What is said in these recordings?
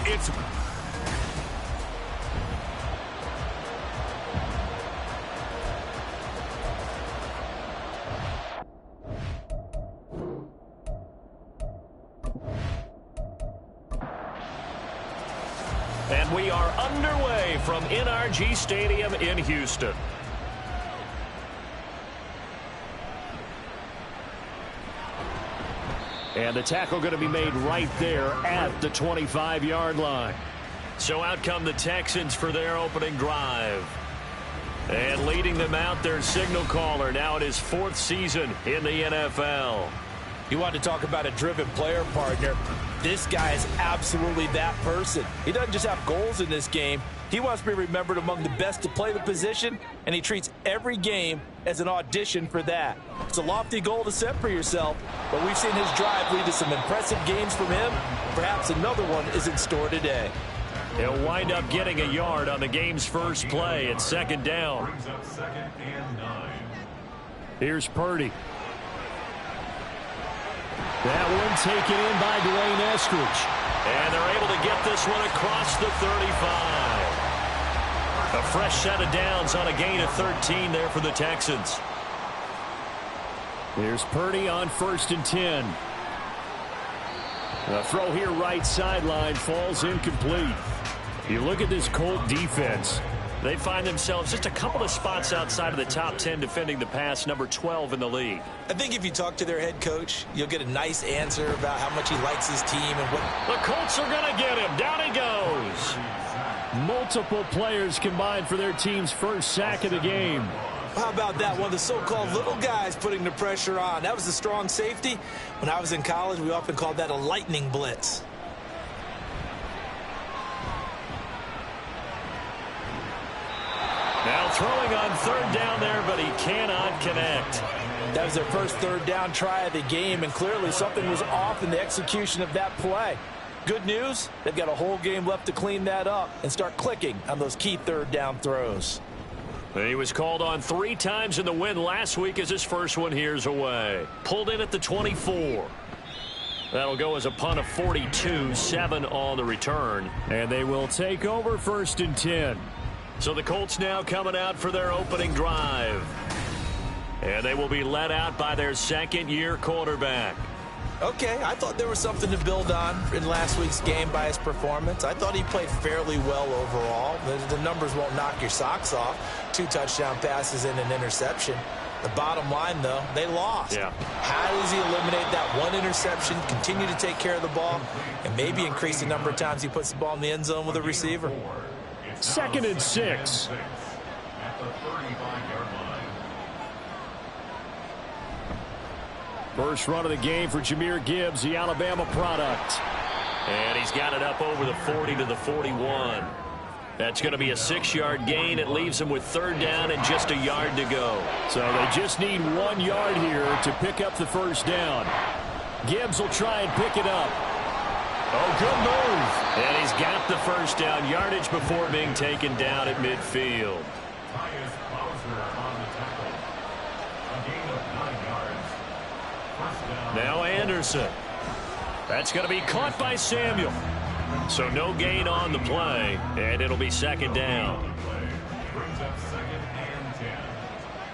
It's... And we are underway from NRG Stadium in Houston. And the tackle going to be made right there at the 25-yard line. So out come the Texans for their opening drive. And leading them out, their signal caller, now in his 4th season in the NFL. You want to talk about a driven player, partner. This guy is absolutely that person. He doesn't just have goals in this game. He wants to be remembered among the best to play the position, and he treats every game as an audition for that. It's a lofty goal to set for yourself, but we've seen his drive lead to some impressive games from him. Perhaps another one is in store today. He'll wind up getting a yard on the game's first play at 2nd down. Here's Purdy. That one taken in by Dwayne Eskridge. And they're able to get this one across the 35. A fresh set of downs on a gain of 13 there for the Texans. Here's Purdy on 1st and 10. The throw here right sideline falls incomplete. You look at this Colt defense. They find themselves just a couple of spots outside of the top 10 defending the pass, number 12 in the league. I think if you talk to their head coach, you'll get a nice answer about how much he likes his team and what. The Colts are going to get him. Down he goes. Multiple players combined for their team's first sack of the game. How about that? One of the so-called little guys putting the pressure on. That was a strong safety. When I was in college, we often called that a lightning blitz. Now throwing on 3rd down there, but he cannot connect. That was their first 3rd down try of the game, and clearly something was off in the execution of that play. Good news, they've got a whole game left to clean that up and start clicking on those key 3rd down throws. He was called on 3 times in the win last week as his first one here's away. Pulled in at the 24. That'll go as a punt of 42, 7 on the return. And they will take over 1st and 10. So the Colts now coming out for their opening drive. And they will be led out by their 2nd-year quarterback. Okay, I thought there was something to build on in last week's game by his performance. I thought he played fairly well overall. The numbers won't knock your socks off. 2 touchdown passes and an interception. The bottom line, though, they lost. Yeah. How does he eliminate that one interception, continue to take care of the ball, and maybe increase the number of times he puts the ball in the end zone with a receiver? 2nd and 6. First run of the game for Jahmyr Gibbs, the Alabama product. And he's got it up over the 40 to the 41. That's going to be a 6-yard gain. It leaves him with 3rd down and just a yard to go. So they just need 1 yard here to pick up the 1st down. Gibbs will try and pick it up. Oh, good move. And he's got the 1st down yardage before being taken down at midfield. Now Anderson. That's going to be caught by Samuel. So no gain on the play, and it'll be 2nd down. Brings up 2nd and 10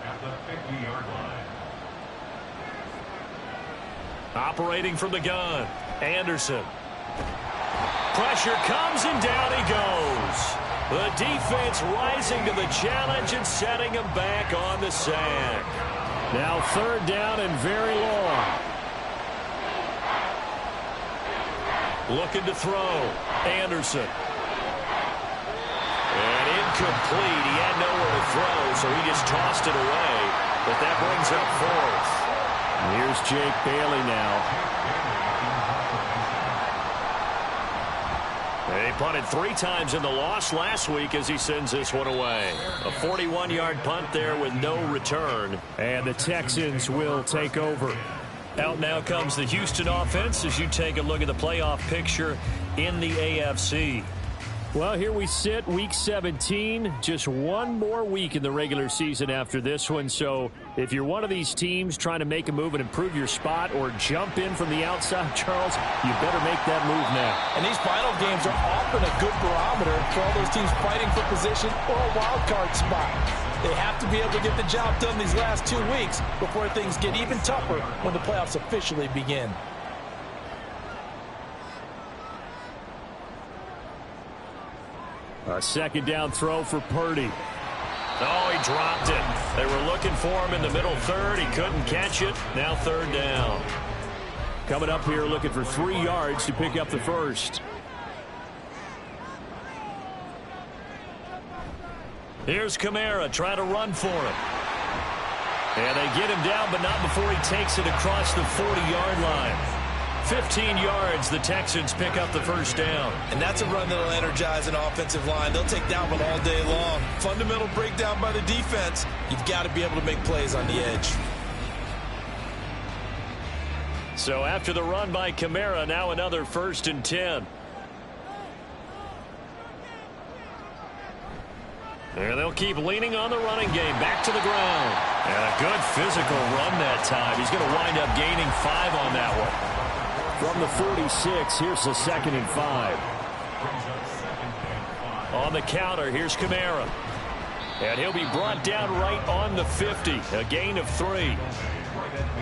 at the 50-yard line. Operating from the gun, Anderson. Pressure comes, and down he goes. The defense rising to the challenge and setting him back on the sack. Now 3rd down and very long. Looking to throw. Anderson. And incomplete. He had nowhere to throw, so he just tossed it away. But that brings up 4th. Here's Jake Bailey now. They punted 3 times in the loss last week as he sends this one away. A 41-yard punt there with no return. And the Texans will take over. Out now comes the Houston offense as you take a look at the playoff picture in the AFC. Well, here we sit, week 17. Just one more week in the regular season after this one. So if you're one of these teams trying to make a move and improve your spot or jump in from the outside, Charles, you better make that move now. And these final games are often a good barometer for all those teams fighting for position or a wild card spot. They have to be able to get the job done these last 2 weeks before things get even tougher when the playoffs officially begin. A second down throw for Purdy. Oh, he dropped it. They were looking for him in the middle third. He couldn't catch it. Now third down. Coming up here looking for 3 yards to pick up the first. Here's Kamara trying to run for him. And they get him down, but not before he takes it across the 40-yard line. 15 yards, the Texans pick up the first down. And that's a run that'll energize an offensive line. They'll take that one all day long. Fundamental breakdown by the defense. You've got to be able to make plays on the edge. So after the run by Kamara, now another 1st and 10. And they'll keep leaning on the running game. Back to the ground. And a good physical run that time. He's going to wind up gaining 5 on that one. From the 46, here's the 2nd and 5. On the counter, here's Kamara. And he'll be brought down right on the 50. A gain of 3.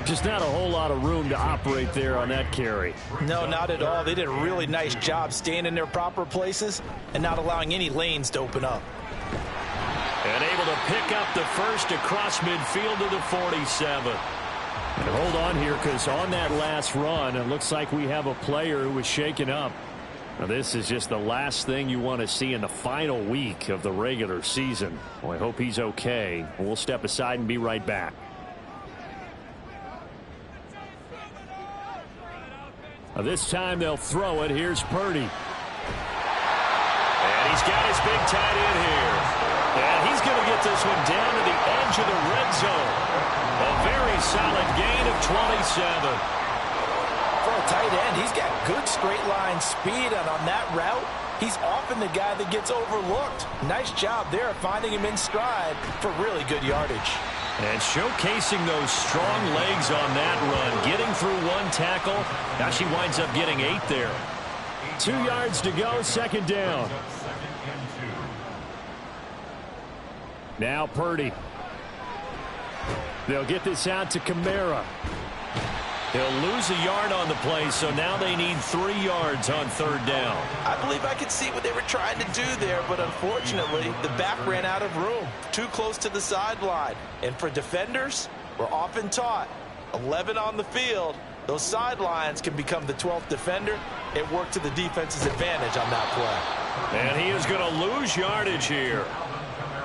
Just not a whole lot of room to operate there on that carry. No, not at all. They did a really nice job staying in their proper places and not allowing any lanes to open up. And able to pick up the first across midfield to the 47. And hold on here, because on that last run, it looks like we have a player who was shaken up. Now, this is just the last thing you want to see in the final week of the regular season. Well, I hope he's okay. We'll step aside and be right back. Now, this time they'll throw it. Here's Purdy. And he's got his big tight end here. And he's going to get this one down to the edge of the red zone. A very solid gain of 27. For a tight end, he's got good straight line speed, and on that route, he's often the guy that gets overlooked. Nice job there finding him in stride for really good yardage. And showcasing those strong legs on that run, getting through 1 tackle. Now she winds up getting 8 there. 2 yards to go, 2nd down. Now Purdy. They'll get this out to Kamara. He'll lose a yard on the play, so now they need 3 yards on 3rd down. I believe I could see what they were trying to do there, but unfortunately, the back ran out of room. Too close to the sideline. And for defenders, we're often taught, 11 on the field, those sidelines can become the 12th defender. It worked to the defense's advantage on that play. And he is going to lose yardage here.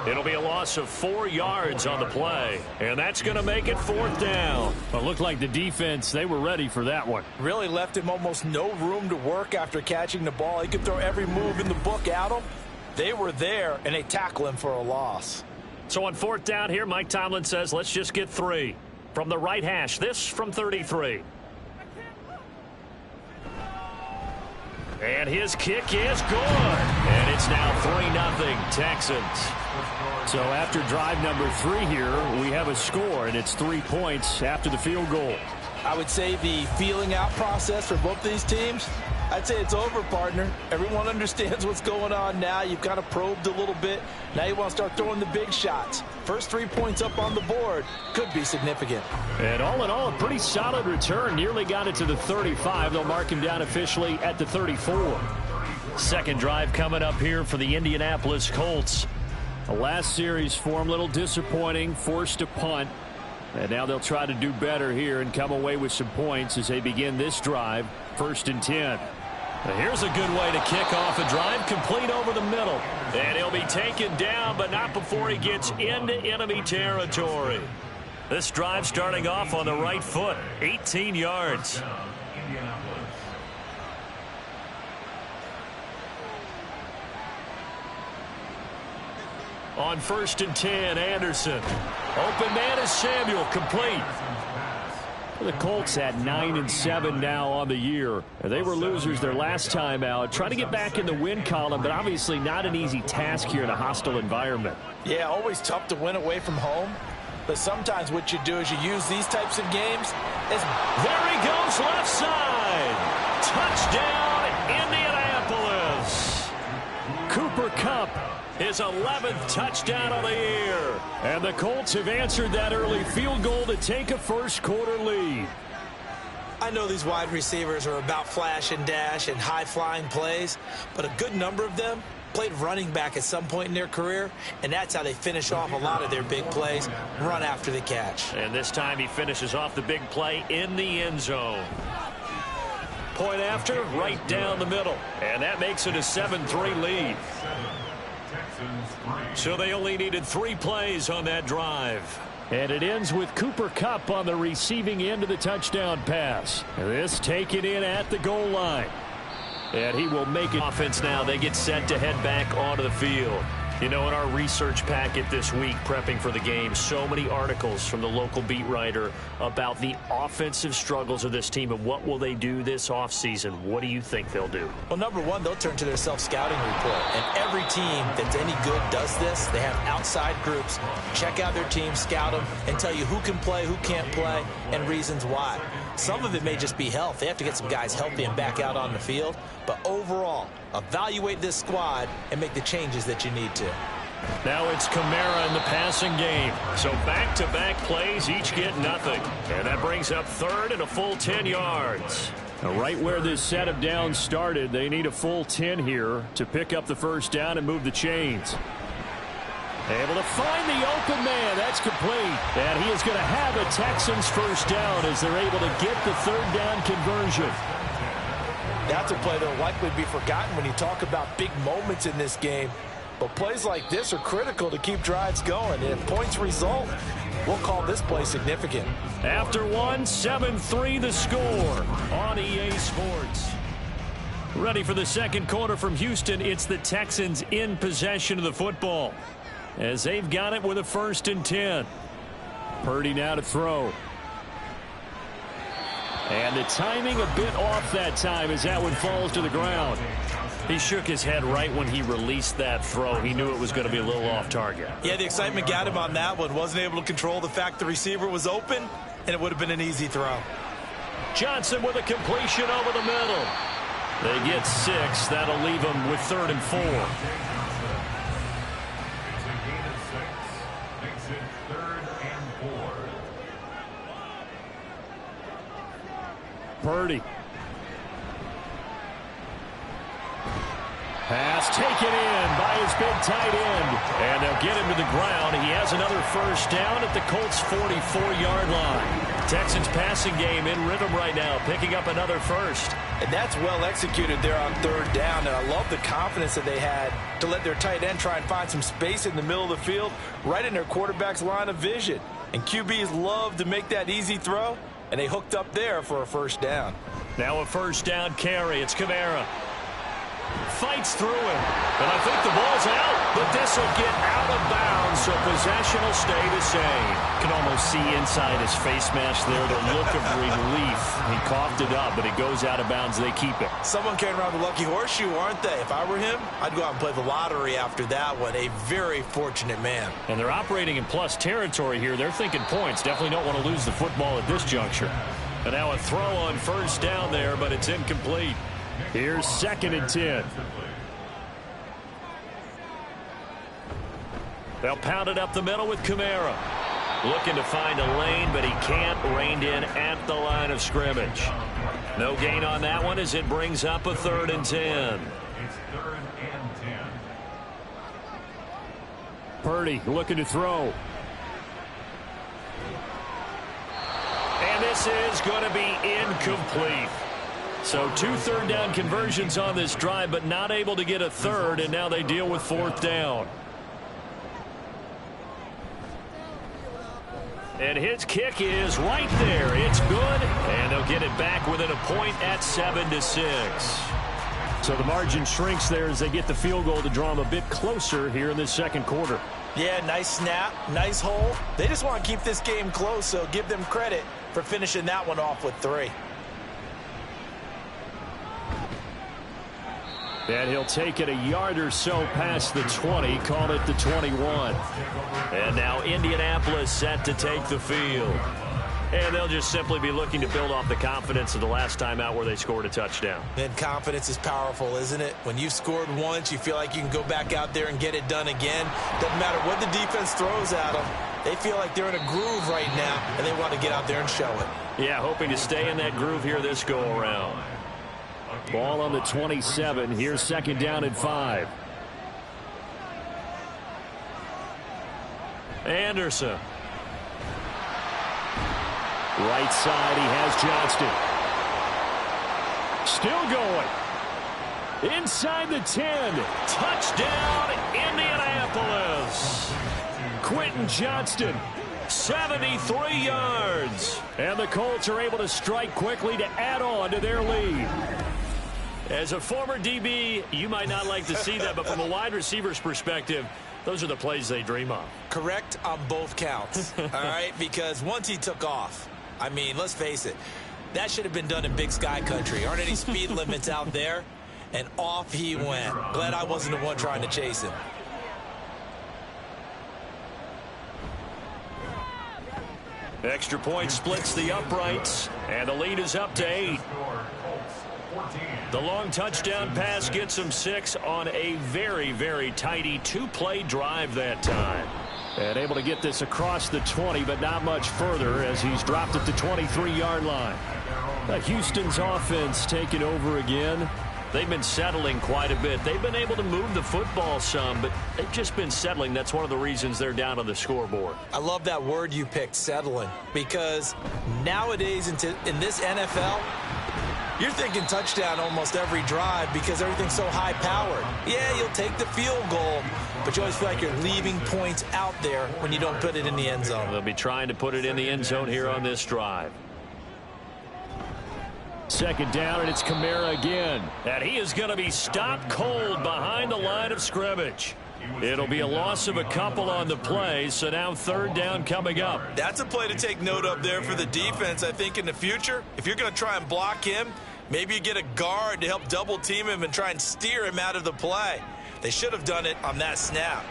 It'll be a loss of 4 yards on the play, and that's going to make it 4th down. Well, it looked like the defense, they were ready for that one. Really left him almost no room to work after catching the ball. He could throw every move in the book at him. They were there, and they tackle him for a loss. So on 4th down here, Mike Tomlin says, let's just get 3. From the right hash, this from 33. And his kick is good. And it's now 3-0 Texans. So after drive number 3 here, we have a score, and it's 3 points after the field goal. I would say the feeling out process for both these teams, I'd say it's over, partner. Everyone understands what's going on now. You've kind of probed a little bit. Now you want to start throwing the big shots. First 3 points up on the board could be significant. And all in all, a pretty solid return. Nearly got it to the 35. They'll mark him down officially at the 34. Second drive coming up here for the Indianapolis Colts. The last series for them, a little disappointing, forced to punt. And now they'll try to do better here and come away with some points as they begin this drive, 1st and 10. Now here's a good way to kick off a drive, complete over the middle. And he'll be taken down, but not before he gets into enemy territory. This drive starting off on the right foot, 18 yards. On 1st and 10, Anderson. Open man is Samuel, complete. The Colts at 9-7 now on the year. They were losers their last time out. Trying to get back in the win column, but obviously not an easy task here in a hostile environment. Yeah, always tough to win away from home. But sometimes what you do is you use these types of games as... There he goes, left side. Touchdown, Indianapolis. Cooper Kupp, his 11th touchdown of the year. And the Colts have answered that early field goal to take a first-quarter lead. I know these wide receivers are about flash and dash and high-flying plays, but a good number of them played running back at some point in their career, and that's how they finish off a lot of their big plays, run after the catch. And this time he finishes off the big play in the end zone. Point after, right down the middle. And that makes it a 7-3 lead. So they only needed 3 plays on that drive. And it ends with Cooper Kupp on the receiving end of the touchdown pass. This taken in at the goal line. And he will make it. Offense now, they get set to head back onto the field. You know, in our research packet this week, prepping for the game, so many articles from the local beat writer about the offensive struggles of this team and what will they do this offseason. What do you think they'll do? Well, number one, they'll turn to their self-scouting report. And every team that's any good does this. They have outside groups, check out their team, scout them, and tell you who can play, who can't play, and reasons why. Some of it may just be health. They have to get some guys healthy and back out on the field. But overall, evaluate this squad and make the changes that you need to. Now it's Kamara in the passing game. So back-to-back plays, each get nothing. And that brings up third and a full 10 yards. Now right where this set of downs started, they need a full 10 here to pick up the first down and move the chains. Able to find the open man. That's complete. And he is going to have a Texans first down as they're able to get the third down conversion. That's a play that will likely be forgotten when you talk about big moments in this game. But plays like this are critical to keep drives going. And if points result, we'll call this play significant. After one, 7-3 the score on EA Sports. Ready for the second quarter from Houston. It's the Texans in possession of the football, as they've got it with a 1st and 10. Purdy now to throw. And the timing a bit off that time as that one falls to the ground. He shook his head right when he released that throw. He knew it was going to be a little off target. Yeah, the excitement got him on that one. Wasn't able to control the fact the receiver was open, and it would have been an easy throw. Johnson with a completion over the middle. They get 6. That'll leave them with 3rd and 4. Purdy. Pass taken in by his big tight end. And they'll get him to the ground. He has another first down at the Colts' 44-yard line. Texans passing game in rhythm right now, picking up another first. And that's well executed there on 3rd down. And I love the confidence that they had to let their tight end try and find some space in the middle of the field, right in their quarterback's line of vision. And QBs love to make that easy throw, and they hooked up there for a first down. Now a first down carry. It's Kamara. Fights through him. And I think the ball's out, but this will get out of bounds, so possession will stay the same. You can almost see inside his face mask there the look of relief. He coughed it up, but it goes out of bounds. They keep it. Someone carrying around the lucky horseshoe, aren't they? If I were him, I'd go out and play the lottery after that one. A very fortunate man. And they're operating in plus territory here. They're thinking points. Definitely don't want to lose the football at this juncture. And now a throw on first down there, but it's incomplete. Here's 2nd and 10. They'll pound it up the middle with Kamara. Looking to find a lane, but he can't. Reined in at the line of scrimmage. No gain on that one as it brings up a 3rd and 10. It's 3rd and 10. Purdy looking to throw. And this is going to be incomplete. So 2 3rd down conversions on this drive, but not able to get a 3rd, and now they deal with 4th down. And his kick is right there. It's good, and they'll get it back within a point at 7-6. So the margin shrinks there as they get the field goal to draw them a bit closer here in this second quarter. Yeah, nice snap, nice hole. They just want to keep this game close, so give them credit. for finishing that one off with 3. And he'll take it a yard or so past the 20, call it the 21. And now Indianapolis set to take the field. And they'll just simply be looking to build off the confidence of the last time out where they scored a touchdown. And confidence is powerful, isn't it? When you've scored once, you feel like you can go back out there and get it done again. Doesn't matter what the defense throws at them. They feel like they're in a groove right now, and they want to get out there and show it. Yeah, hoping to stay in that groove here this go-around. Ball on the 27. Here's 2nd down and 5. Anderson. Right side, he has Johnston. Still going. Inside the 10. Touchdown, Indianapolis. Quentin Johnston, 73 yards. And the Colts are able to strike quickly to add on to their lead. As a former DB, you might not like to see that, but from a wide receiver's perspective, those are the plays they dream of. Correct on both counts, all right? Because once he took off, I mean, let's face it, that should have been done in Big Sky country. Aren't any speed limits out there? And off he went. Glad I wasn't the one trying to chase him. Extra point splits the uprights, and the lead is up to 8. The long touchdown pass gets them 6 on a very, very tidy 2-play drive that time. And able to get this across the 20, but not much further as he's dropped at the 23-yard line. Houston's offense taking over again. They've been settling quite a bit. They've been able to move the football some, but they've just been settling. That's one of the reasons they're down on the scoreboard. I love that word you picked, settling, because nowadays in this NFL, you're thinking touchdown almost every drive because everything's so high-powered. Yeah, you'll take the field goal, but you always feel like you're leaving points out there when you don't put it in the end zone. They'll be trying to put it in the end zone here on this drive. 2nd down, and it's Kamara again. And he is going to be stopped cold behind the line of scrimmage. It'll be a loss of a couple on the play, so now 3rd down coming up. That's a play to take note of there for the defense, I think, in the future. If you're going to try and block him, maybe you get a guard to help double-team him and try and steer him out of the play. They should have done it on that snap.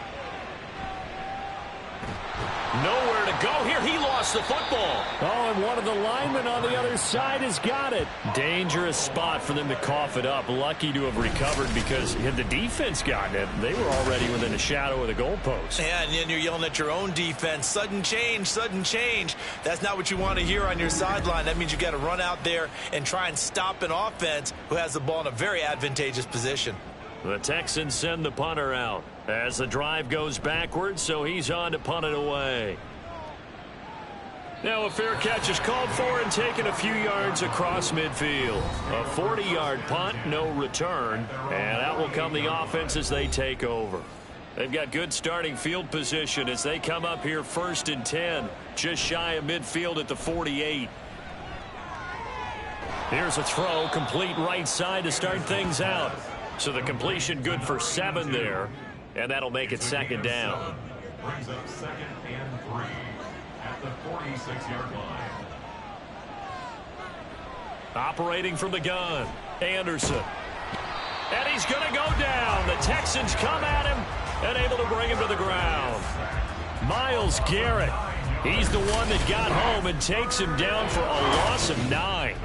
Nowhere to go here. He lost the football. Oh, and one of the linemen on the other side has got it. Dangerous spot for them to cough it up. Lucky to have recovered because had the defense gotten it, they were already within a shadow of the goalpost. Yeah, and then you're yelling at your own defense. Sudden change, sudden change. That's not what you want to hear on your sideline. That means you got to run out there and try and stop an offense who has the ball in a very advantageous position. The Texans send the punter out as the drive goes backwards, so he's on to punt it away. Now a fair catch is called for and taken a few yards across midfield. A 40-yard punt, no return, and out will come the offense as they take over. They've got good starting field position as they come up here 1st and 10, just shy of midfield at the 48. Here's a throw, complete right side to start things out. So the completion good for 7 there, and that'll make it 2nd down. Brings up 2nd and 3 at the 46-yard line. Operating from the gun, Anderson. And he's going to go down. The Texans come at him and able to bring him to the ground. Myles Garrett, he's the one that got home and takes him down for a loss of 9.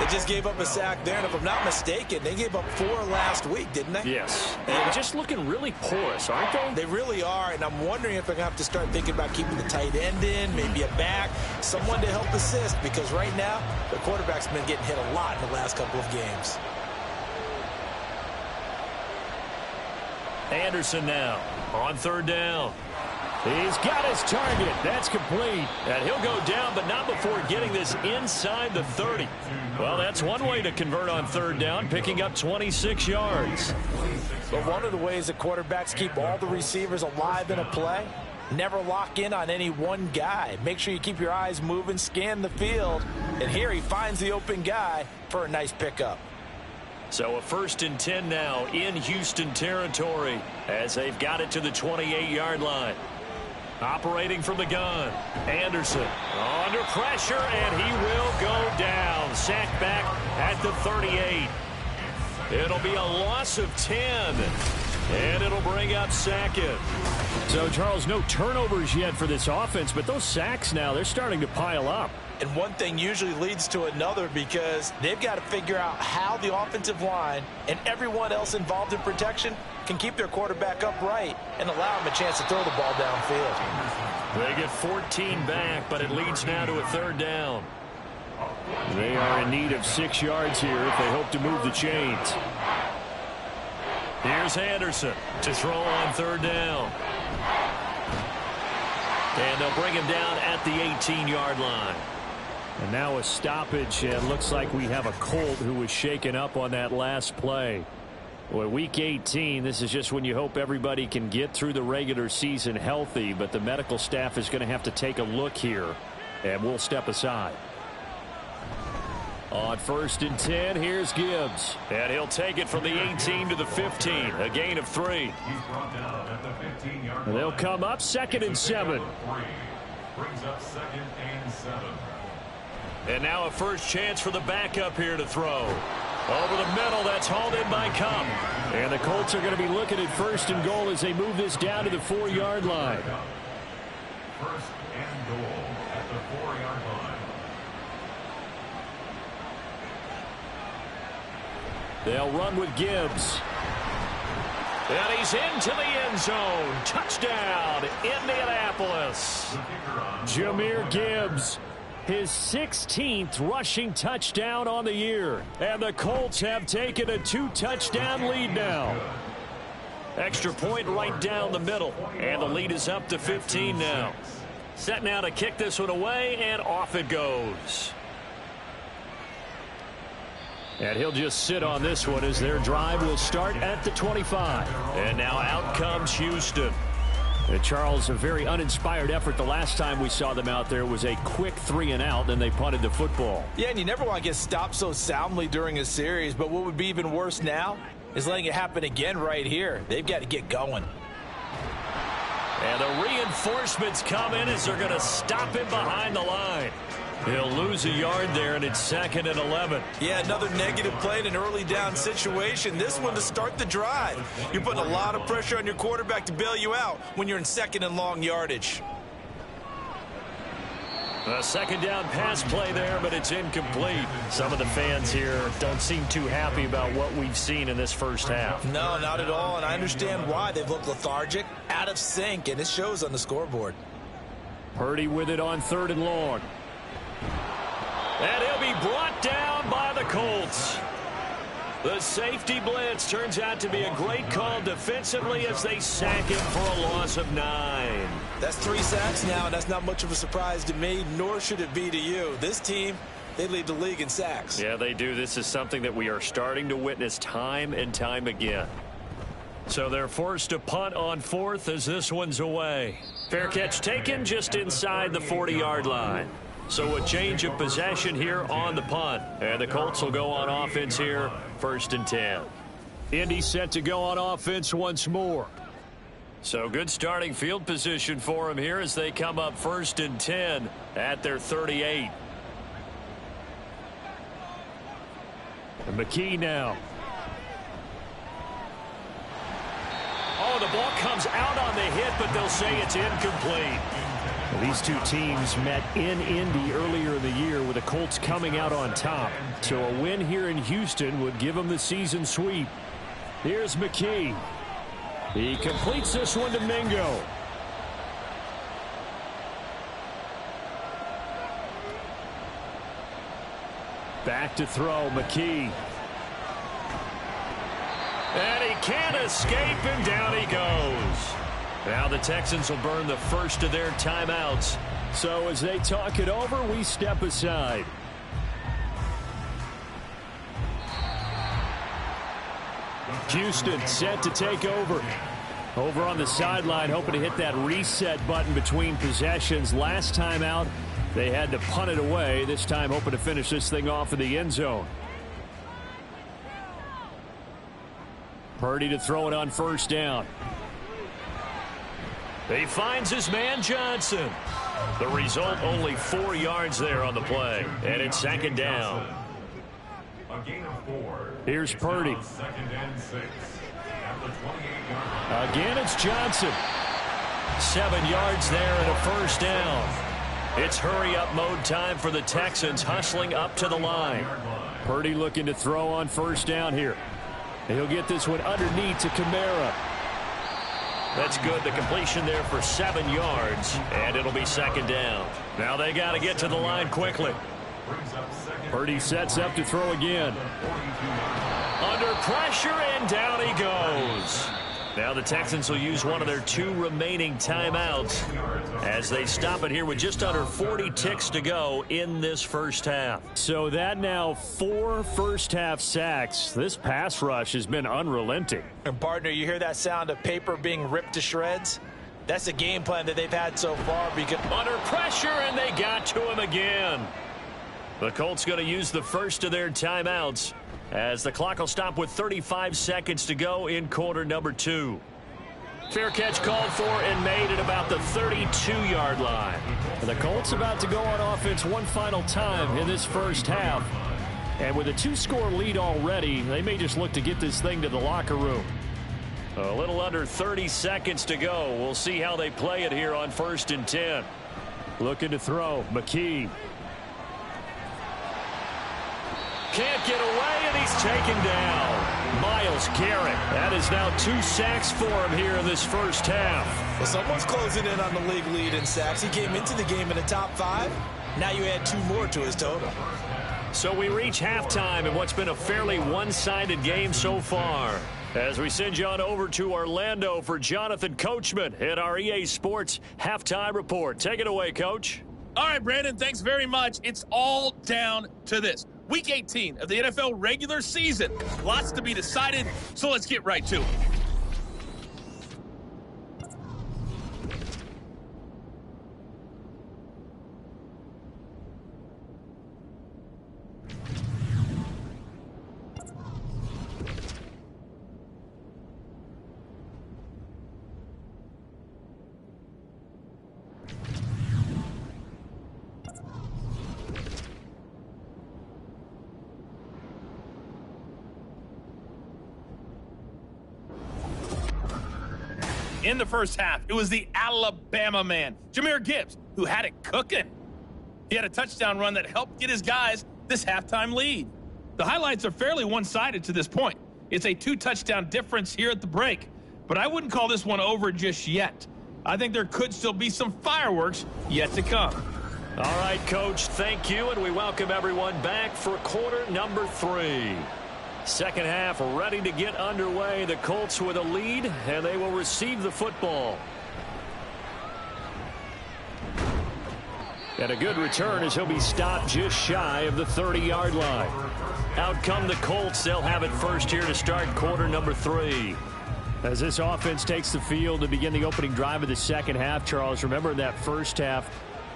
They just gave up a sack there, and if I'm not mistaken, they gave up 4 last week, didn't they? Yes. And just looking really porous, aren't they? They really are, and I'm wondering if they're going to have to start thinking about keeping the tight end in, maybe a back, someone to help assist, because right now, the quarterback's been getting hit a lot in the last couple of games. Anderson now on 3rd down. He's got his target. That's complete. And he'll go down, but not before getting this inside the 30. Well, that's one way to convert on 3rd down, picking up 26 yards. But one of the ways that quarterbacks keep all the receivers alive in a play, never lock in on any one guy. Make sure you keep your eyes moving, scan the field. And here he finds the open guy for a nice pickup. So a 1st and 10 now in Houston territory as they've got it to the 28-yard line. Operating from the gun. Anderson under pressure, and he will go down. Sacked back at the 38. It'll be a loss of 10. And it'll bring up second. So, Charles, no turnovers yet for this offense, but those sacks now, they're starting to pile up. And one thing usually leads to another because they've got to figure out how the offensive line and everyone else involved in protection can keep their quarterback upright and allow him a chance to throw the ball downfield. They get 14 back, but it leads now to a third down. They are in need of 6 yards here if they hope to move the chains. Here's Anderson to throw on third down. And they'll bring him down at the 18-yard line. And now a stoppage, and looks like we have a Colt who was shaken up on that last play. Boy, Week 18, this is just when you hope everybody can get through the regular season healthy, but the medical staff is going to have to take a look here, and we'll step aside. On 1st and 10, here's Gibbs. And he'll take it from the 18 to the 15, a gain of 3. He's brought down at the 15-yard line. They'll come up 2nd and 7. Brings up 2nd and 7. And now a first chance for the backup here to throw. Over the middle, that's hauled in by Cup. And the Colts are going to be looking at 1st and goal as they move this down to the 4-yard line. 1st and goal at the 4-yard line. They'll run with Gibbs. And he's into the end zone. Touchdown, Indianapolis. Jahmyr Gibbs, his 16th rushing touchdown on the year. And the Colts have taken a 2-touchdown lead now. Extra point right down the middle. And the lead is up to 15 now. Set now to kick this one away, and off it goes. And he'll just sit on this one as their drive will start at the 25. And now out comes Houston. And Charles, a very uninspired effort. The last time we saw them out there was a quick 3-and-out, then they punted the football. Yeah, and you never want to get stopped so soundly during a series, but what would be even worse now is letting it happen again right here. They've got to get going. And the reinforcements come in as they're going to stop him behind the line. He'll lose a yard there, and it's 2nd and 11. Yeah, another negative play in an early down situation. This one to start the drive. You're putting a lot of pressure on your quarterback to bail you out when you're in 2nd and long yardage. A 2nd down pass play there, but it's incomplete. Some of the fans here don't seem too happy about what we've seen in this first half. No, not at all, and I understand why. They've looked lethargic, out of sync, and it shows on the scoreboard. Purdy with it on 3rd and long. And he'll be brought down by the Colts. The safety blitz turns out to be a great call defensively as they sack him for a loss of 9. That's 3 sacks now, and that's not much of a surprise to me, nor should it be to you. This team, they lead the league in sacks. Yeah, they do. This is something that we are starting to witness time and time again. So they're forced to punt on 4th as this one's away. Fair catch taken just inside the 40-yard line. So a change of possession here on the punt. And the Colts will go on offense here, 1st and 10. Indy set to go on offense once more. So good starting field position for them here as they come up 1st and 10 at their 38. And McKee now. Oh, the ball comes out on the hit, but they'll say it's incomplete. These two teams met in Indy earlier in the year with the Colts coming out on top. So a win here in Houston would give them the season sweep. Here's McKee. He completes this one to Mingo. Back to throw, McKee. And he can't escape, and down he goes. Now the Texans will burn the first of their timeouts. So as they talk it over, we step aside. Houston set to take over. Over on the sideline, hoping to hit that reset button between possessions. Last time out, they had to punt it away. This time hoping to finish this thing off in the end zone. Purdy to throw it on 1st down. He finds his man Johnson. The result, only 4 yards there on the play. And it's second down. A gain of 4. Here's Purdy. Second and 6. At the 28-yard line. Again, it's Johnson. 7 yards there and a first down. It's hurry-up mode time for the Texans, hustling up to the line. Purdy looking to throw on first down here. And he'll get this one underneath to Kamara. That's good. The completion there for 7 yards, and it'll be second down. Now they got to get to the line quickly. Purdy sets up to throw again. Under pressure, and down he goes. Now the Texans will use one of their 2 remaining timeouts as they stop it here with just under 40 ticks to go in this first half. So that now 4 first-half sacks. This pass rush has been unrelenting. And, partner, you hear that sound of paper being ripped to shreds? That's the game plan that they've had so far. Under pressure, and they got to him again. The Colts going to use the first of their timeouts as the clock will stop with 35 seconds to go in quarter number 2. Fair catch called for and made at about the 32-yard line. The Colts about to go on offense one final time in this first half. And with a 2-score lead already, they may just look to get this thing to the locker room. A little under 30 seconds to go. We'll see how they play it here on 1st and 10. Looking to throw. McKee. Can't get away, and he's taken down. Myles Garrett. That is now 2 sacks for him here in this first half. Well, someone's closing in on the league lead in sacks. He came into the game in the top 5. Now you add 2 more to his total. So we reach halftime in what's been a fairly one-sided game so far. As we send you on over to Orlando for Jonathan Coachman at our EA Sports Halftime Report. Take it away, Coach. All right, Brandon, thanks very much. It's all down to this. Week 18 of the NFL regular season. Lots to be decided, so let's get right to it. In the first half, it was the Alabama man, Jahmyr Gibbs, who had it cooking. He had a touchdown run that helped get his guys this halftime lead. The highlights are fairly one-sided to this point. It's a 2-touchdown difference here at the break, but I wouldn't call this one over just yet. I think there could still be some fireworks yet to come. All right, Coach, thank you, and we welcome everyone back for quarter number 3. Second half ready to get underway. The Colts with a lead, and they will receive the football. And a good return as he'll be stopped just shy of the 30-yard line. Out come the Colts. They'll have it first here to start quarter number 3. As this offense takes the field to begin the opening drive of the second half, Charles, remember in that first half,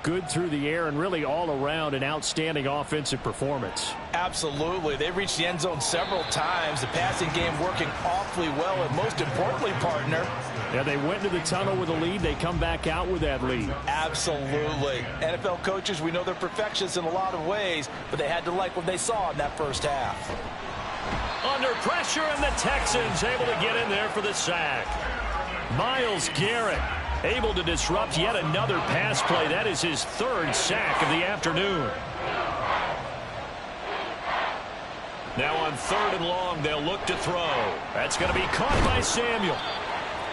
good through the air and really all around an outstanding offensive performance. Absolutely. They reached the end zone several times. The passing game working awfully well, and most importantly, partner. Yeah, they went to the tunnel with a lead. They come back out with that lead. Absolutely. NFL coaches, we know they're perfectionists in a lot of ways, but they had to like what they saw in that first half. Under pressure, and the Texans able to get in there for the sack. Myles Garrett able to disrupt yet another pass play. That is his 3rd sack of the afternoon. Now on 3rd and long, they'll look to throw. That's going to be caught by Samuel.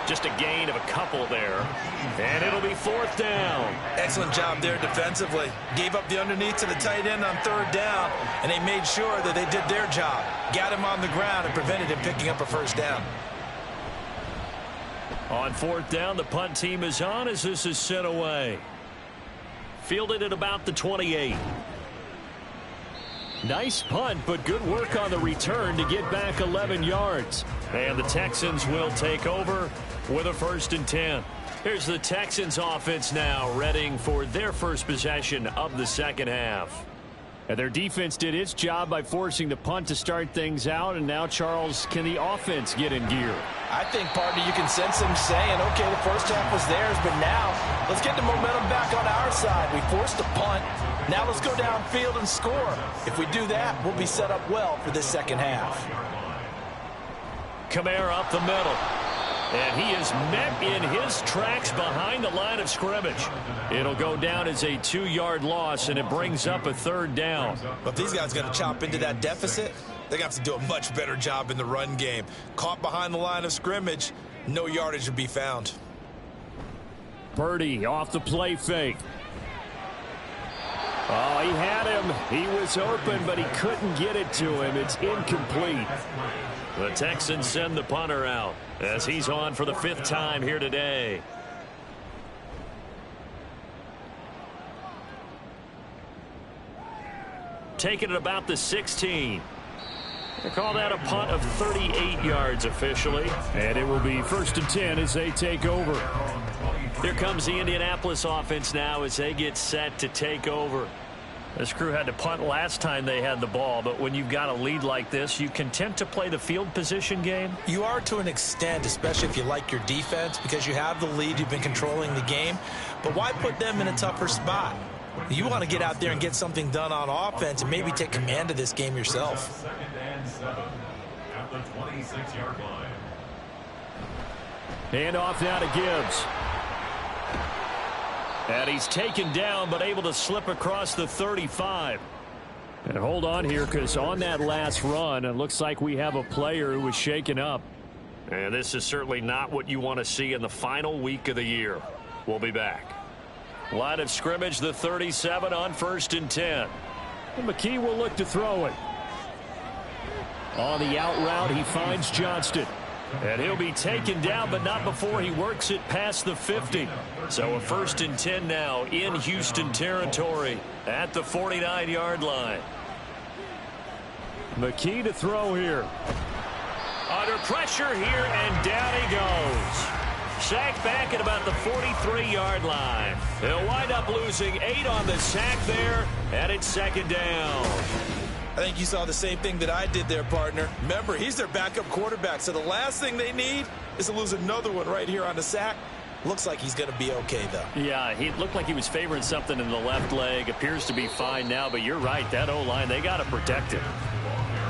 Just a gain of a couple there. And it'll be 4th down. Excellent job there defensively. Gave up the underneath to the tight end on 3rd down, and they made sure that they did their job. Got him on the ground and prevented him picking up a first down. On 4th down, the punt team is on as this is sent away. Fielded at about the 28. Nice punt, but good work on the return to get back 11 yards. And the Texans will take over with a 1st and 10. Here's the Texans offense now, readying for their first possession of the second half. And their defense did its job by forcing the punt to start things out, and now, Charles, can the offense get in gear? I think, partner, you can sense them saying, okay, the first half was theirs, but now let's get the momentum back on our side. We forced a punt. Now let's go downfield and score. If we do that, we'll be set up well for this second half. Kamara up the middle. And he is met in his tracks behind the line of scrimmage. It'll go down as a 2-yard loss, and it brings up a third down. But if these guys are going to chop into that deficit, they're going to have to do a much better job in the run game. Caught behind the line of scrimmage, no yardage would be found. Purdy off the play fake. Oh, he had him. He was open, but he couldn't get it to him. It's incomplete. The Texans send the punter out as he's on for the 5th time here today. Taking it about the 16. They call that a punt of 38 yards officially. And it will be 1st and 10 as they take over. Here comes the Indianapolis offense now as they get set to take over. This crew had to punt last time they had the ball, but when you've got a lead like this, you content to play the field position game? You are to an extent, especially if you like your defense, because you have the lead, you've been controlling the game. But why put them in a tougher spot? You want to get out there and get something done on offense and maybe take command of this game yourself. 2nd and 7 at the 26-yard line. Hand off now to Gibbs. And he's taken down, but able to slip across the 35. And hold on here, because on that last run, it looks like we have a player who was shaken up. And this is certainly not what you want to see in the final week of the year. We'll be back. Line of scrimmage, the 37 on 1st and 10. And McKee will look to throw it. On the out route, he finds Johnston. And he'll be taken down, but not before he works it past the 50. So a 1st and 10 now in Houston territory at the 49-yard line. McKee to throw here. Under pressure here, and down he goes. Sacked back at about the 43-yard line. They'll wind up losing 8 on the sack there, and it's 2nd down. I think you saw the same thing that I did there, partner. Remember, he's their backup quarterback, so the last thing they need is to lose another one right here on the sack. Looks like he's going to be okay, though. Yeah, he looked like he was favoring something in the left leg. Appears to be fine now, but you're right. That O-line, they got to protect him.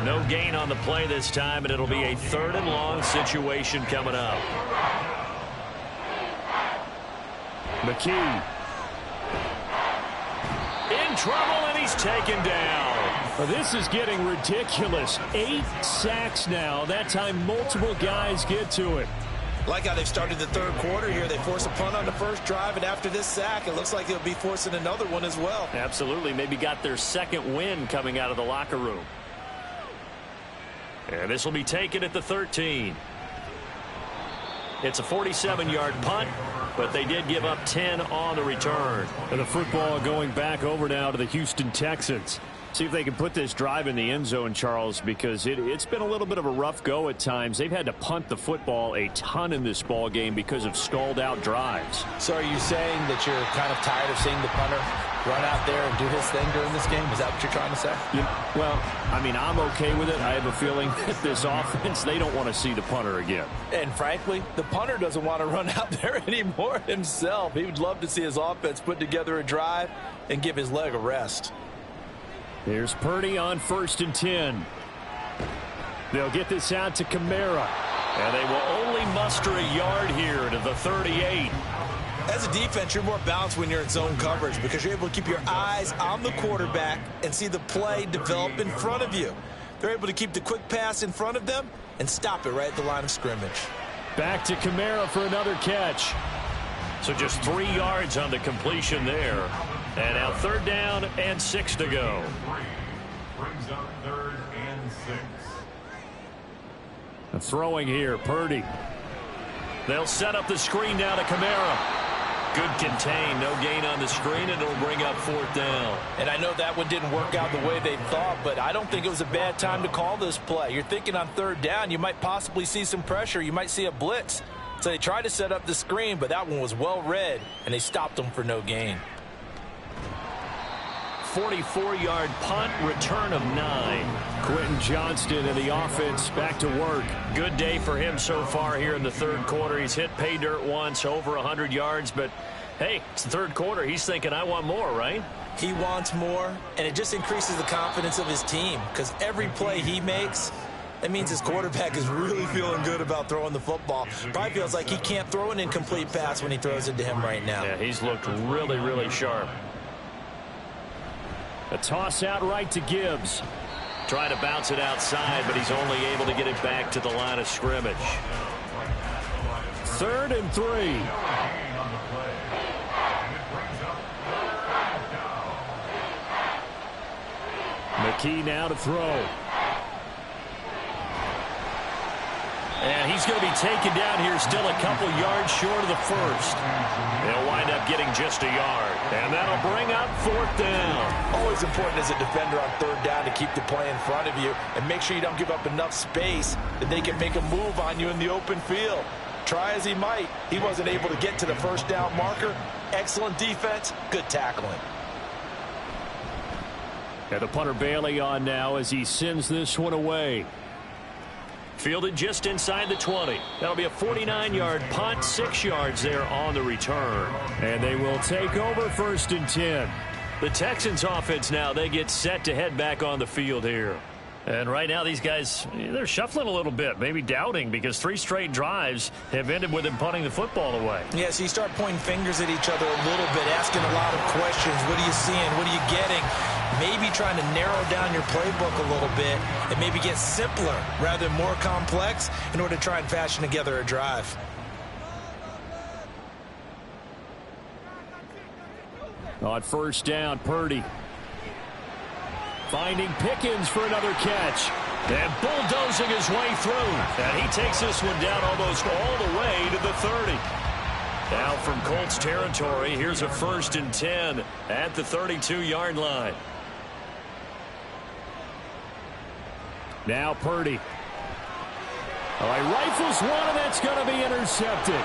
No gain on the play this time, and it'll be a 3rd and long situation coming up. McKee. In trouble, and he's taken down. Well, this is getting ridiculous. 8 sacks now. That time multiple guys get to it. Like how they've started the 3rd quarter here. They force a punt on the first drive, and after this sack, it looks like they'll be forcing another one as well. Absolutely. Maybe got their 2nd win coming out of the locker room. And this will be taken at the 13. It's a 47-yard punt, but they did give up 10 on the return. And the football going back over now to the Houston Texans. See if they can put this drive in the end zone, Charles, because it's been a little bit of a rough go at times. They've had to punt the football a ton in this ball game because of stalled-out drives. So are you saying that you're kind of tired of seeing the punter run out there and do his thing during this game? Is that what you're trying to say? Well, I mean, I'm okay with it. I have a feeling that this offense, they don't want to see the punter again. And frankly, the punter doesn't want to run out there anymore himself. He would love to see his offense put together a drive and give his leg a rest. Here's Purdy on 1st and 10. They'll get this out to Kamara. And they will only muster a yard here to the 38. As a defense, you're more balanced when you're in zone coverage because you're able to keep your eyes on the quarterback and see the play develop in front of you. They're able to keep the quick pass in front of them and stop it right at the line of scrimmage. Back to Kamara for another catch. So just 3 yards on the completion there. And now 3rd down and 6 to go. Brings up 3rd and 6. A throwing here, Purdy. They'll set up the screen now to Kamara. Good contain, no gain on the screen, and it'll bring up 4th down. And I know that one didn't work out the way they thought, but I don't think it was a bad time to call this play. You're thinking on 3rd down, you might possibly see some pressure. You might see a blitz. So they tried to set up the screen, but that one was well read, and they stopped them for no gain. 44-yard punt, return of 9. Quentin Johnston and the offense back to work. Good day for him so far here in the third quarter. He's hit pay dirt once, over 100 yards, but hey, it's the third quarter. He's thinking, I want more, right? He wants more, and it just increases the confidence of his team because every play he makes, that means his quarterback is really feeling good about throwing the football. Probably feels like he can't throw an incomplete pass when he throws it to him right now. Yeah, he's looked really, really sharp. A toss out right to Gibbs. Trying to bounce it outside, but he's only able to get it back to the line of scrimmage. 3rd and 3. McKee now to throw. And he's going to be taken down here still a couple yards short of the first. They'll wind up getting just a yard. And that'll bring up 4th down. Always important as a defender on 3rd down to keep the play in front of you and make sure you don't give up enough space that they can make a move on you in the open field. Try as he might, he wasn't able to get to the 1st down marker. Excellent defense, good tackling. And the punter Bailey on now as he sends this one away. Fielded just inside the 20. That'll be a 49-yard punt, 6 yards there on the return. And they will take over 1st and 10. The Texans offense now, they get set to head back on the field here. And right now these guys, they're shuffling a little bit, maybe doubting, because 3 straight drives have ended with them punting the football away. Yeah, so you start pointing fingers at each other a little bit, asking a lot of questions. What are you seeing? What are you getting? Maybe trying to narrow down your playbook a little bit and maybe get simpler rather than more complex in order to try and fashion together a drive. On 1st down, Purdy. Finding Pickens for another catch. And bulldozing his way through. And he takes this one down almost all the way to the 30. Now from Colts territory, here's a 1st and 10 at the 32-yard line. Now Purdy. Oh, he rifles one, and that's going to be intercepted.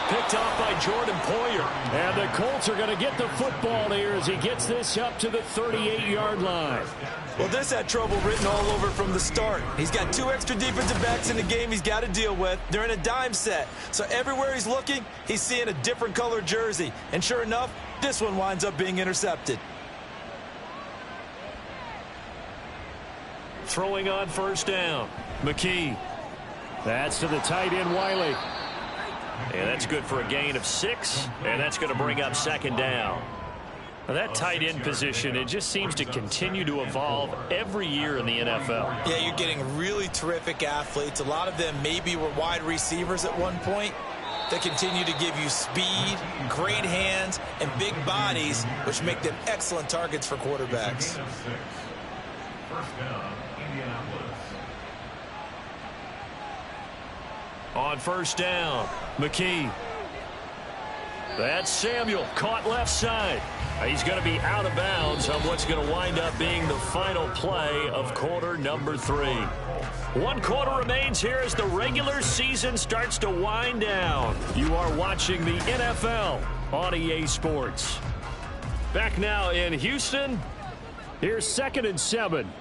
Picked off by Jordan Poyer. And the Colts are going to get the football here as he gets this up to the 38-yard line. Well, this had trouble written all over from the start. He's got 2 extra defensive backs in the game he's got to deal with. They're in a dime set. So everywhere he's looking, he's seeing a different color jersey. And sure enough, this one winds up being intercepted. Throwing on 1st down. McKee. That's to the tight end, Wiley. And that's good for a gain of 6. And that's going to bring up 2nd down. Now that tight end position, it just seems to continue to evolve every year in the NFL. Yeah, you're getting really terrific athletes. A lot of them maybe were wide receivers at one point. They continue to give you speed, great hands, and big bodies, which make them excellent targets for quarterbacks. 1st down, Indianapolis. On 1st down, McKee. That's Samuel, caught left side. He's going to be out of bounds on what's going to wind up being the final play of quarter number 3. 1 quarter remains here as the regular season starts to wind down. You are watching the NFL on EA Sports. Back now in Houston. Here's 2nd and 7.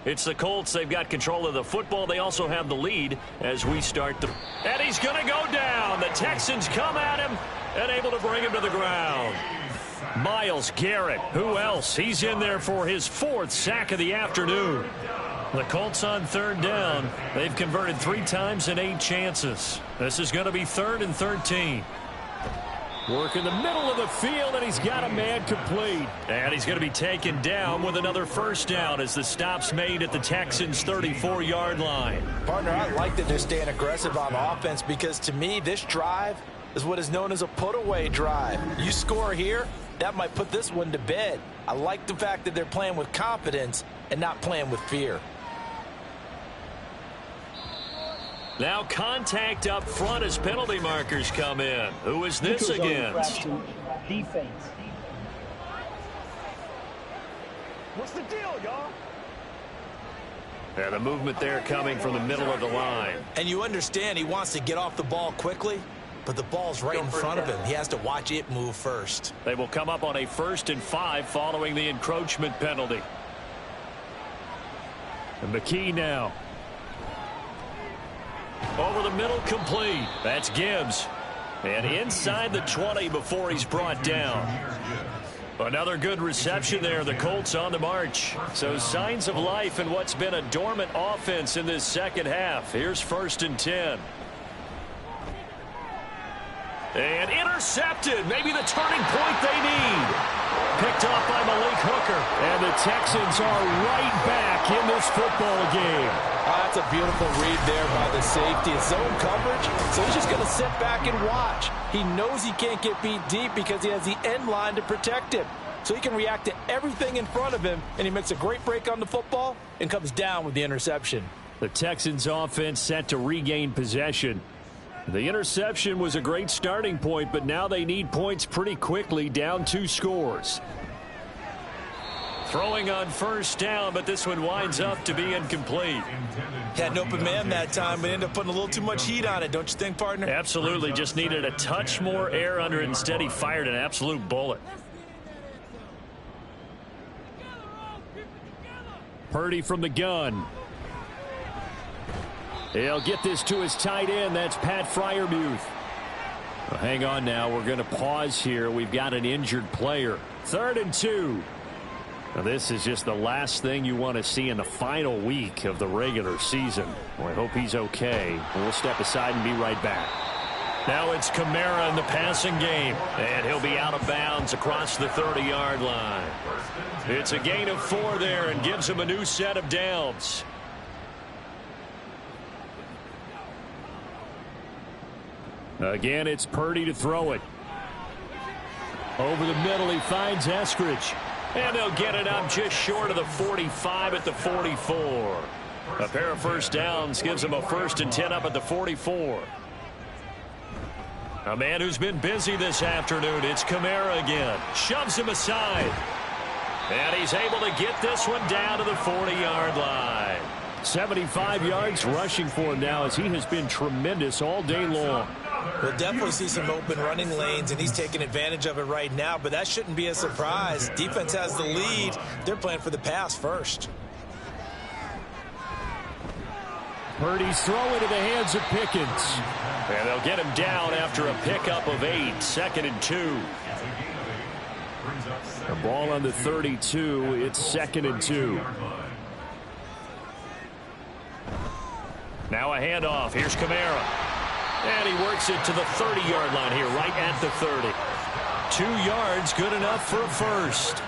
It's the Colts. They've got control of the football. They also have the lead as we start to... And he's going to go down. The Texans come at him and able to bring him to the ground. Myles Garrett, who else? He's in there for his 4th sack of the afternoon. The Colts on 3rd down. They've converted 3 times in 8 chances. This is going to be 3rd and 13. Work in the middle of the field, and he's got a man complete. And he's going to be taken down with another 1st down as the stop's made at the Texans' 34-yard line. Partner, I like that they're staying aggressive on offense because to me, this drive is what is known as a put-away drive. You score here, that might put this one to bed. I like the fact that they're playing with confidence and not playing with fear. Now contact up front as penalty markers come in. Who is this against? Defense. What's the deal, y'all? And the movement there coming from the middle of the line. And you understand he wants to get off the ball quickly. but the ball's right in front of him. He has to watch it move first. They will come up on a 1st and 5 following the encroachment penalty. And McKee now. Over the middle, complete. That's Gibbs. And inside the 20 before he's brought down. Another good reception there. The Colts on the march. So signs of life in what's been a dormant offense in this second half. Here's 1st and 10. And intercepted. Maybe the turning point they need. Picked off by Malik Hooker. And the Texans are right back in this football game. That's a beautiful read there by the safety. It's zone coverage, so he's just going to sit back and watch. He knows he can't get beat deep because he has the end line to protect him. So he can react to everything in front of him, and he makes a great break on the football and comes down with the interception. The Texans offense set to regain possession. The interception was a great starting point, but now they need points pretty quickly, down 2 scores. Throwing on 1st down, but this one winds up to be incomplete. Had an open man that time, but ended up putting a little too much heat on it, don't you think, partner? Absolutely. Just needed a touch more air under it. Instead, he fired an absolute bullet. Purdy from the gun. He'll get this to his tight end. That's Pat Freiermuth. Well, hang on now. We're going to pause here. We've got an injured player. 3rd and 2. Now, this is just the last thing you want to see in the final week of the regular season. Well, I hope he's okay. We'll step aside and be right back. Now it's Kamara in the passing game. And he'll be out of bounds across the 30-yard line. It's a gain of 4 there and gives him a new set of downs. Again, it's Purdy to throw it. Over the middle, he finds Eskridge. And they'll get it up just short of the 45 at the 44. A pair of 1st downs gives them a 1st and 10 up at the 44. A man who's been busy this afternoon. It's Kamara again. Shoves him aside. And he's able to get this one down to the 40-yard line. 75 yards rushing for him now as he has been tremendous all day long. We'll definitely see some open running lanes, and he's taking advantage of it right now, but that shouldn't be a surprise. Defense has the lead. They're playing for the pass first. Purdy's throwing to the hands of Pickens. And they'll get him down after a pickup of 8. 2nd and 2. The ball on the 32. It's 2nd and 2. Now a handoff. Here's Kamara. And he works it to the 30-yard line here, right at the 30. 2 yards, good enough for a 1st.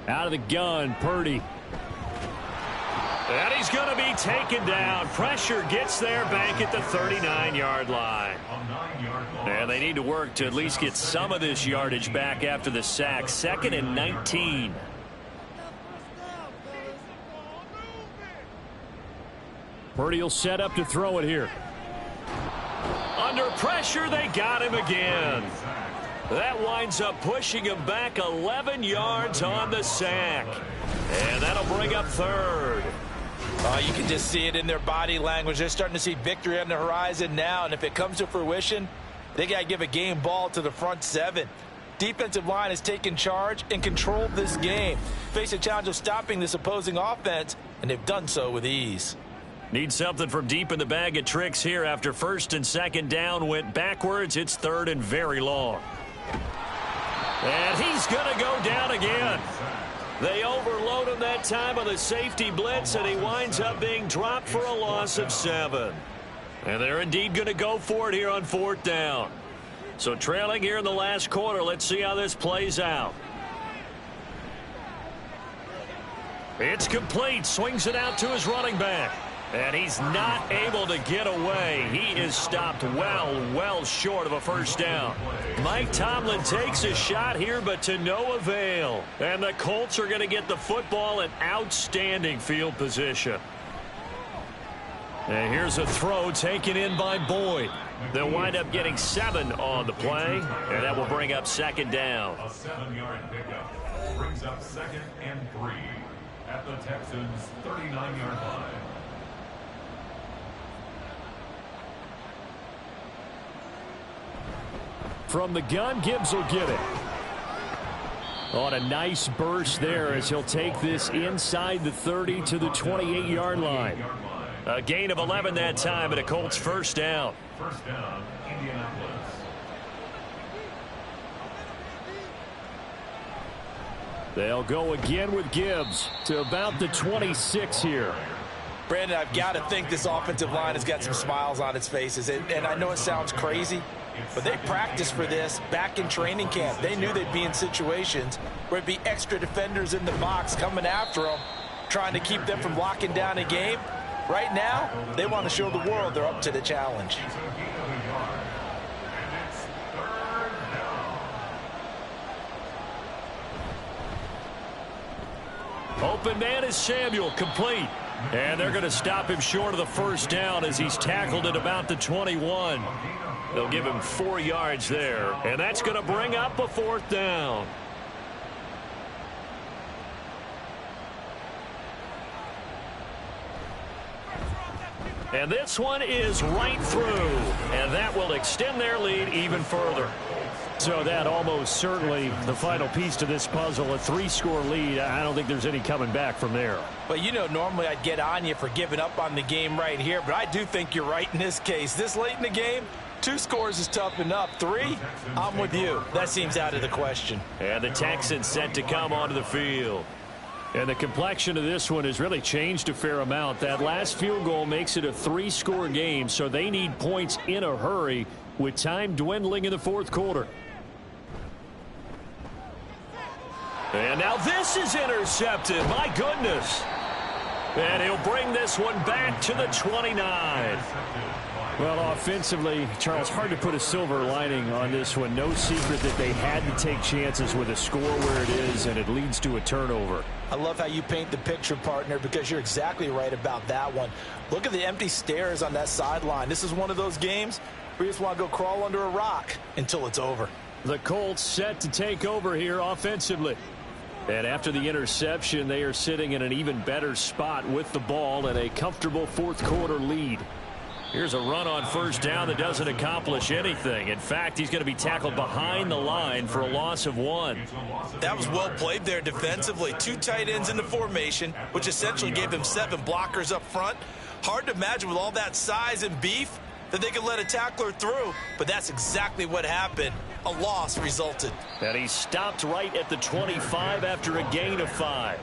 Out of the gun, Purdy. And he's going to be taken down. Pressure gets there back at the 39-yard line. And they need to work to at least get some of this yardage back after the sack. 2nd and 19. Purdy will set up to throw it here. Under pressure, they got him again. That winds up pushing him back 11 yards on the sack. And that'll bring up 3rd. You can just see it in their body language. They're starting to see victory on the horizon now, and if it comes to fruition, they got to give a game ball to the front 7. Defensive line has taken charge and controlled this game. Face a challenge of stopping this opposing offense, and they've done so with ease. Need something from deep in the bag of tricks here after 1st and 2nd down went backwards. It's 3rd and very long. And he's going to go down again. They overload him that time on the safety blitz, and he winds up being dropped for a loss of 7. And they're indeed going to go for it here on 4th down. So trailing here in the last quarter. Let's see how this plays out. It's complete. Swings it out to his running back. And he's not able to get away. He is stopped well short of a 1st down. Mike Tomlin takes a shot here, but to no avail. And the Colts are going to get the football in outstanding field position. And here's a throw taken in by Boyd. They'll wind up getting 7 on the play, and that will bring up 2nd down. A 7-yard pickup brings up 2nd and 3. at the Texans' 39-yard line. From the gun, Gibbs will get it. On a nice burst there as he'll take this inside the 30 to the 28-yard line. A gain of 11 that time and a Colts first down. First down, Indianapolis. They'll go again with Gibbs to about the 26 here. Brandon, I've got to think this offensive line has got some smiles on its faces. And I know it sounds crazy, but they practiced for this back in training camp. They knew they'd be in situations where it'd be extra defenders in the box coming after them, trying to keep them from locking down a game. Right now, they want to show the world they're up to the challenge. Open man is Samuel, complete. And they're going to stop him short of the first down as he's tackled at about the 21. They'll give him 4 yards there, and that's going to bring up a fourth down. And this one is right through, and that will extend their lead even further. So that almost certainly the final piece to this puzzle, a 3-score lead. I don't think there's any coming back from there. But, you know, normally I'd get on you for giving up on the game right here, but I do think you're right in this case. This late in the game, 2 scores is tough enough. 3, I'm with you. That seems out of the question. And the Texans set to come onto the field. And the complexion of this one has really changed a fair amount. That last field goal makes it a 3-score game, so they need points in a hurry with time dwindling in the fourth quarter. And now this is intercepted. My goodness. And he'll bring this one back to the 29. Well, offensively, Charles, hard to put a silver lining on this one. No secret that they had to take chances with a score where it is, and it leads to a turnover. I love how you paint the picture, partner, because you're exactly right about that one. Look at the empty stares on that sideline. This is one of those games where you just want to go crawl under a rock until it's over. The Colts set to take over here offensively. And after the interception, they are sitting in an even better spot with the ball and a comfortable fourth quarter lead. Here's a run on first down that doesn't accomplish anything. In fact, he's going to be tackled behind the line for a loss of 1. That was well played there defensively. 2 tight ends in the formation, which essentially gave them 7 blockers up front. Hard to imagine with all that size and beef that they could let a tackler through, but that's exactly what happened. A loss resulted. And he stopped right at the 25 after a gain of 5.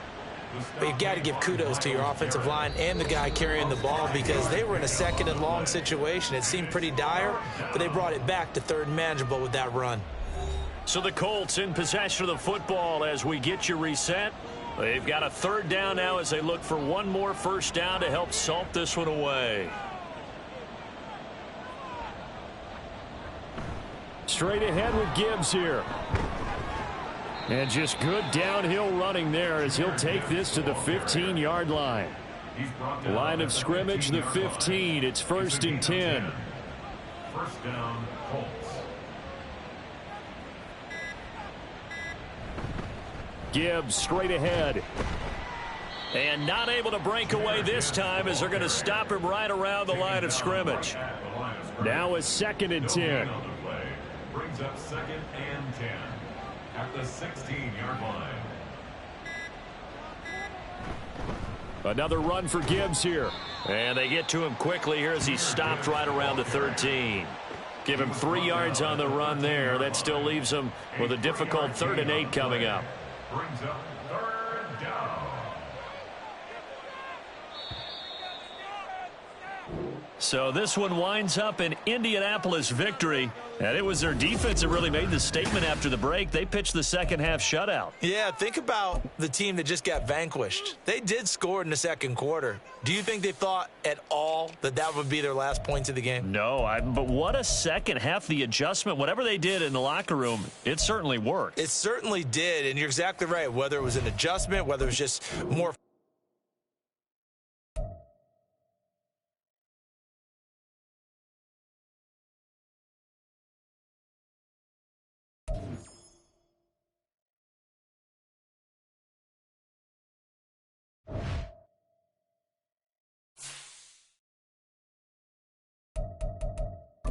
But you've got to give kudos to your offensive line and the guy carrying the ball because they were in a second and long situation. It seemed pretty dire, but they brought it back to third and manageable with that run. So the Colts in possession of the football as we get you reset. They've got a third down now as they look for one more first down to help salt this one away. Straight ahead with Gibbs here. And just good downhill running there as he'll take this to the 15-yard line. Line of scrimmage, the 15. It's 1st and 10. First down, Colts. Gibbs straight ahead. And not able to break away this time as they're going to stop him right around the line of scrimmage. Now it's 2nd and 10. Brings up 2nd and 10 at the 16-yard line. Another run for Gibbs here. And they get to him quickly here as he's stopped right around the 13. Give him 3 yards on the run there. That still leaves him with a difficult 3rd and 8 coming up. Brings up 3rd down. So this one winds up an Indianapolis victory. And it was their defense that really made the statement after the break. They pitched the second half shutout. Yeah, think about the team that just got vanquished. They did score in the second quarter. Do you think they thought at all that that would be their last points of the game? No, but what a second half. The adjustment, whatever they did in the locker room, it certainly worked. It certainly did, and you're exactly right. Whether it was an adjustment, whether it was just more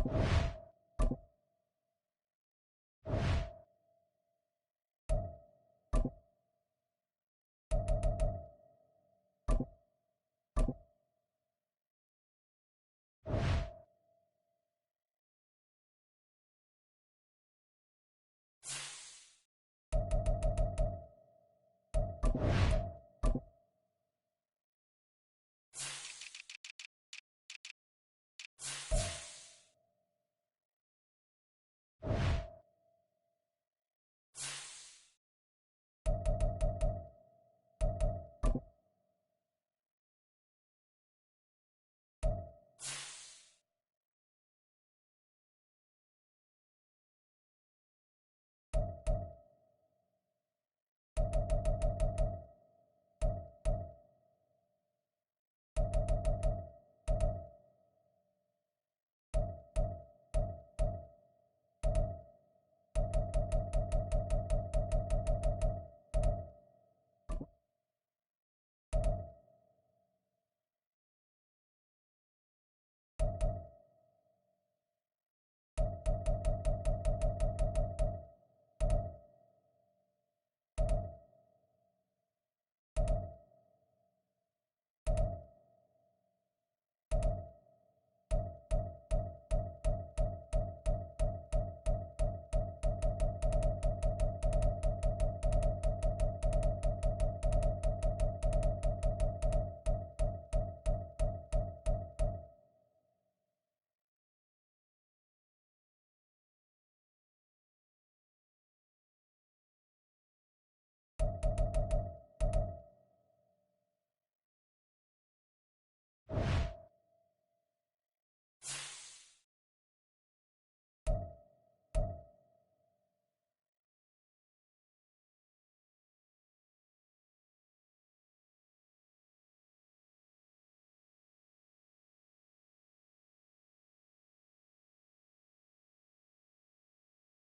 You